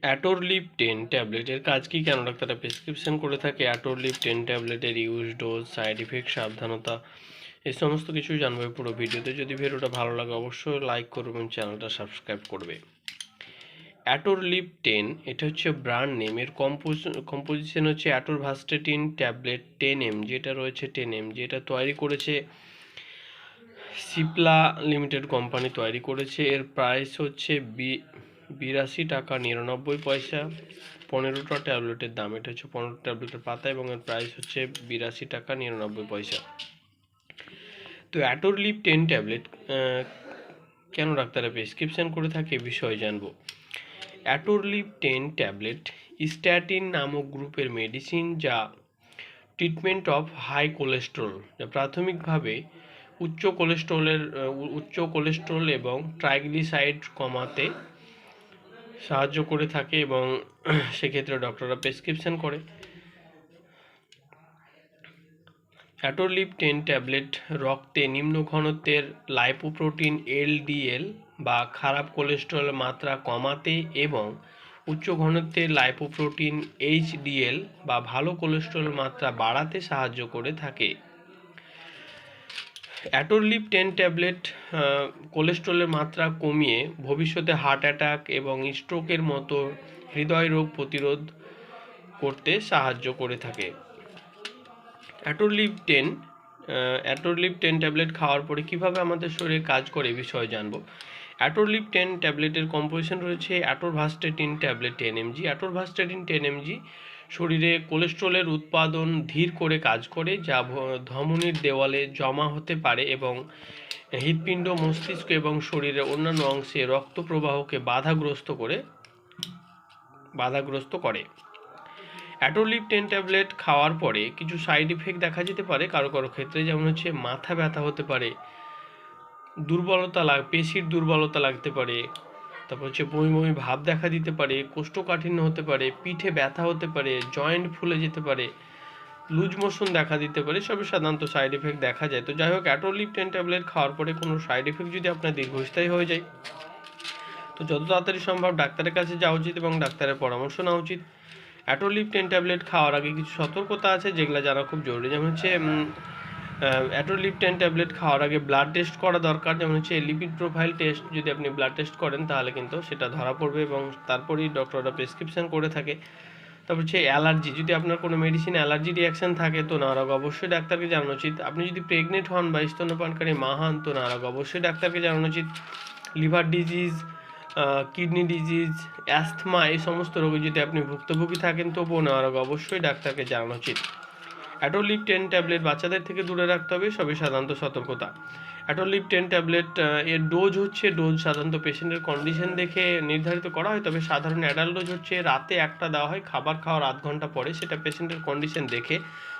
অ্যাটোরলিপ 10 ট্যাবলেটের কাজ কি, কেন ডাক্তাররা প্রেসক্রিপশন করে থাকে, অ্যাটোরলিপ 10 ট্যাবলেটের ইউজ, ডোজ, সাইড ইফেক্ট, সাবধানতা এই সমস্ত কিছু জানবো পুরো ভিডিওতে। যদি ভিডিওটা ভালো লাগে অবশ্যই লাইক করবে এবং চ্যানেলটা সাবস্ক্রাইব করবে। অ্যাটোরলিপ 10 এটা হচ্ছে ব্র্যান্ড নেম, এর কম্পোজিশন হচ্ছে অ্যাটোরভাস্টাটিন ট্যাবলেট 10 mg, যেটা রয়েছে 10 mg, যেটা তৈরি করেছে সিপলা লিমিটেড কোম্পানি তৈরি করেছে। এর প্রাইস হচ্ছে 82 টাকা 99 পয়সা। 15টা ট্যাবলেটের দাম, এটা হচ্ছে 15 ট্যাবলেটের পাতা এবং এর প্রাইস হচ্ছে 82 টাকা 99 পয়সা। তো অ্যাটোরলিপ 10 ট্যাবলেট কেন ডাক্তাররা প্রেসক্রিপশন করে থাকে এ বিষয়ে জানবো। অ্যাটোরলিপ 10 ট্যাবলেট স্ট্যাটিন নামক গ্রুপের মেডিসিন, যা ট্রিটমেন্ট অফ হাই কোলেস্টেরল, যা প্রাথমিকভাবে উচ্চ কোলেস্টেরল এবং ট্রাইগ্লিসাইড কমাতে সাহায্য করে থাকে এবং সেক্ষেত্রে ডক্টররা প্রেসক্রিপশন করে। অ্যাটোরলিপ 10 ট্যাবলেট রক্তে নিম্ন ঘনত্বের লাইপোপ্রোটিন এলডিএল বা খারাপ কোলেস্টেরলের মাত্রা কমাতে এবং উচ্চ ঘনত্বের লাইপোপ্রোটিন এইচডিএল বা ভালো কোলেস্টেরলের মাত্রা বাড়াতে সাহায্য করে থাকে। অ্যাটোরলিপ 10 ট্যাবলেট কোলেস্টেরলের মাত্রা কমিয়ে ভবিষ্যতে হার্ট অ্যাটাক এবং স্ট্রোকের মতো হৃদয় রোগ প্রতিরোধ করতে সাহায্য করে থাকে। অ্যাটোরলিপ 10 ট্যাবলেট খাওয়ার পরে কিভাবে আমাদের শরীরে কাজ করে এই বিষয়ে জানবো। অ্যাটোরলিপ 10 ট্যাবলেটের কম্পোজিশন রয়েছে atorvastatin tablet 10 mg। Atorvastatin 10 mg শরীরে কোলেস্টেরলের উৎপাদন ধীর করে কাজ করে, যা ধমনীর দেওয়ালে জমা হতে পারে এবং হৃৎপিণ্ড, মস্তিষ্ক এবং শরীরের অন্যান্য অংশে রক্ত প্রবাহকে বাধাগ্রস্ত করে। অ্যাটোরলিপ 10 ট্যাবলেট খাওয়ার পরে কিছু সাইড ইফেক্ট দেখা যেতে পারে কারো কারো ক্ষেত্রে, যেমন হচ্ছে মাথা ব্যথা হতে পারে, পেশির দুর্বলতা লাগতে পারে, তারপর হচ্ছে বমি ভাব দেখা দিতে পারে, কোষ্ঠকাঠিন্য হতে পারে, পিঠে ব্যথা হতে পারে, জয়েন্ট ফুলে যেতে পারে, লুজ মোশন দেখা দিতে পারে, সবই সাধারণত সাইড ইফেক্ট দেখা যায়। তো যাই হোক, অ্যাটোরলিপ 10 ট্যাবলেট খাওয়ার পরে কোনো সাইড ইফেক্ট যদি আপনার দীর্ঘস্থায়ী হয়ে যায়, তো যত তাড়াতাড়ি সম্ভব ডাক্তারের কাছে যাওয়া উচিত এবং ডাক্তারের পরামর্শ নেওয়া উচিত। অ্যাটোরলিপ 10 ট্যাবলেট খাওয়ার আগে কিছু সতর্কতা আছে যেগুলো জানা খুব জরুরি, যেমন হচ্ছে অ্যাটোরলিপ 10 ট্যাবলেট খাওয়ার আগে ব্লাড টেস্ট করা দরকার। যেমন হচ্ছে লিপিড প্রোফাইল টেস্ট, যদি আপনি ব্লাড টেস্ট করেন তাহলে কিন্তু সেটা ধরা পড়বে এবং তারপরেই ডক্টররা প্রেসক্রিপশন করে থাকে। তারপর হচ্ছে অ্যালার্জি, যদি আপনার কোনো মেডিসিন অ্যালার্জি রিয়াকশান থাকে তো নেওয়ার আগে অবশ্যই ডাক্তারকে জানানো উচিত। আপনি যদি প্রেগনেন্ট হন বা স্তন্যপানকারী মা হন তো নেওয়ার আগে অবশ্যই ডাক্তারকে জানানো উচিত। Liver disease, kidney disease, asthma এই সমস্ত রোগে যদি আপনি ভুক্তভোগী থাকেন তবুও নেওয়ার আগে অবশ্যই ডাক্তারকে জানানো উচিত। অ্যাটোরলিপ 10 ট্যাবলেট বাচ্চাদের থেকে দূরে রাখতে হবে, সবই সাধারণত সতর্কতা। অ্যাটোরলিপ 10 ট্যাবলেট এর ডোজ সাধারণত পেশেন্টের কন্ডিশন দেখে নির্ধারিত করা হয়, তবে সাধারণ অ্যাডাল্ট ডোজ হচ্ছে রাতে একটা দেওয়া হয় খাবার খাওয়ার আধ ঘন্টা পরে, সেটা পেশেন্টের কন্ডিশন দেখে,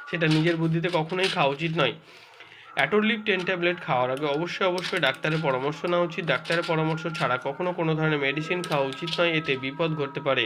সেটা নিজের বুদ্ধিতে কখনোই খাওয়া উচিত নয়। অ্যাটোরলিপ 10 ট্যাবলেট খাওয়ার আগে অবশ্যই ডাক্তারের পরামর্শ নেওয়া উচিত। ডাক্তারের পরামর্শ ছাড়া কখনো কোনো ধরনের মেডিসিন খাওয়া উচিত নয়, এতে বিপদ ঘটতে পারে।